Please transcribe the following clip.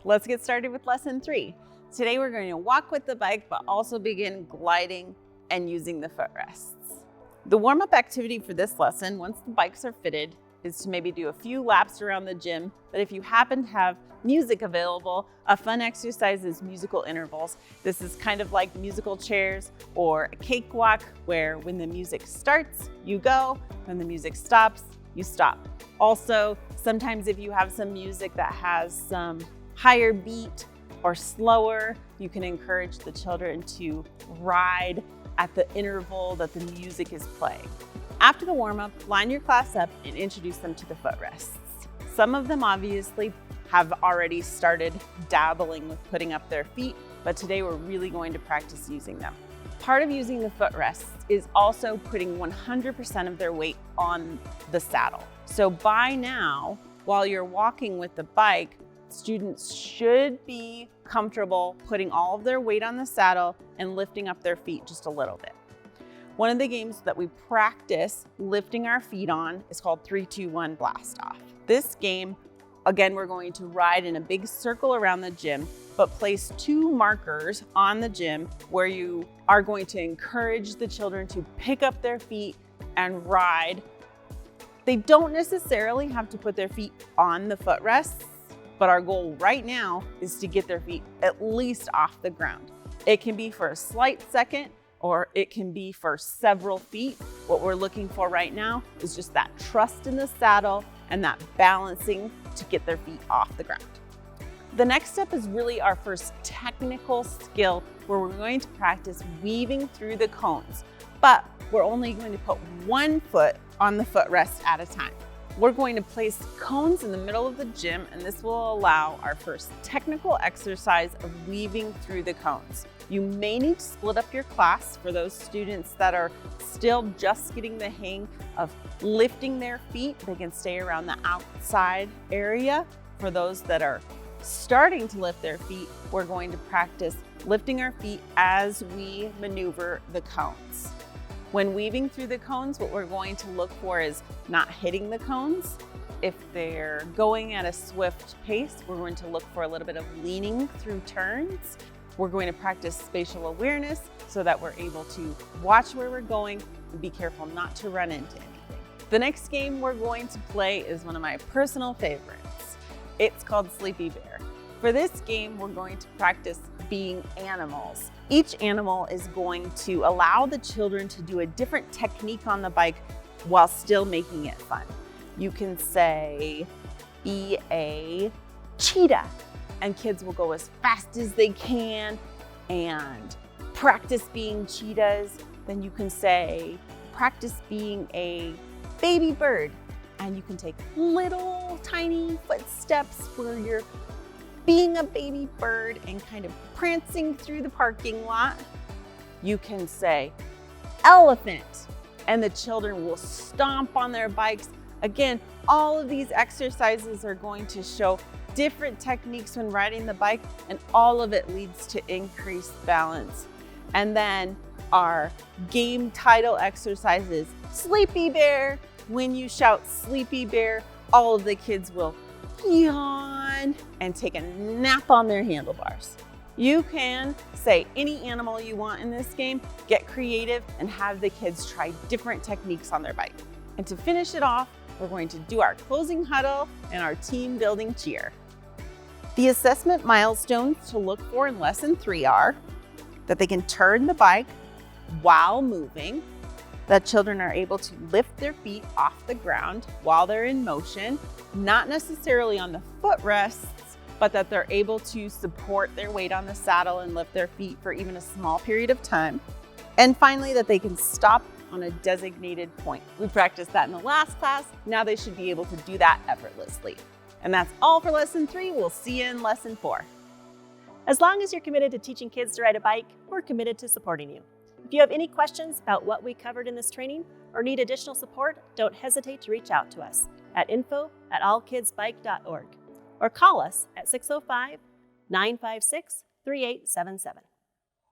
Let's get started with lesson 3. Today we're going to walk with the bike, but also begin gliding and using the footrests. The warm-up activity for this lesson, once the bikes are fitted, is to maybe do a few laps around the gym. But if you happen to have music available, a fun exercise is musical intervals. This is kind of like musical chairs or a cakewalk, where when the music starts, you go. When the music stops, you stop. Also, sometimes if you have some music that has some higher beat or slower, you can encourage the children to ride at the interval that the music is playing. After the warm-up, line your class up and introduce them to the footrests. Some of them obviously have already started dabbling with putting up their feet, but today we're really going to practice using them. Part of using the footrests is also putting 100% of their weight on the saddle. So by now, while you're walking with the bike, students should be comfortable putting all of their weight on the saddle and lifting up their feet just a little bit. One of the games that we practice lifting our feet on is called 3, 2, 1 Blast Off. This game, again, we're going to ride in a big circle around the gym, but place 2 markers on the gym where you are going to encourage the children to pick up their feet and ride. They don't necessarily have to put their feet on the footrests, but our goal right now is to get their feet at least off the ground. It can be for a slight second, or it can be for several feet. What we're looking for right now is just that trust in the saddle and that balancing to get their feet off the ground. The next step is really our first technical skill, where we're going to practice weaving through the cones, but we're only going to put 1 foot on the footrest at a time. We're going to place cones in the middle of the gym, and this will allow our first technical exercise of weaving through the cones. You may need to split up your class for those students that are still just getting the hang of lifting their feet. They can stay around the outside area. For those that are starting to lift their feet, we're going to practice lifting our feet as we maneuver the cones. When weaving through the cones, what we're going to look for is not hitting the cones. If they're going at a swift pace, we're going to look for a little bit of leaning through turns. We're going to practice spatial awareness so that we're able to watch where we're going and be careful not to run into anything. The next game we're going to play is one of my personal favorites. It's called Sleepy Bear. For this game, we're going to practice being animals. Each animal is going to allow the children to do a different technique on the bike while still making it fun. You can say, be a cheetah, and kids will go as fast as they can and practice being cheetahs. Then you can say, practice being a baby bird, and you can take little tiny footsteps where you're being a baby bird and kind of prancing through the parking lot. You can say elephant, and the children will stomp on their bikes. Again, all of these exercises are going to show different techniques when riding the bike, and all of it leads to increased balance. And then our game title exercise is Sleepy Bear. When you shout Sleepy Bear, all of the kids will yawn and take a nap on their handlebars. You can say any animal you want in this game, get creative, and have the kids try different techniques on their bike. And to finish it off, we're going to do our closing huddle and our team building cheer. The assessment milestones to look for in lesson 3 are that they can turn the bike while moving, that children are able to lift their feet off the ground while they're in motion, not necessarily on the footrests, but that they're able to support their weight on the saddle and lift their feet for even a small period of time. And finally, that they can stop on a designated point. We practiced that in the last class. Now they should be able to do that effortlessly. And that's all for lesson 3. We'll see you in lesson 4. As long as you're committed to teaching kids to ride a bike, we're committed to supporting you. If you have any questions about what we covered in this training or need additional support, don't hesitate to reach out to us at info@allkidsbike.org or call us at 605-956-3877.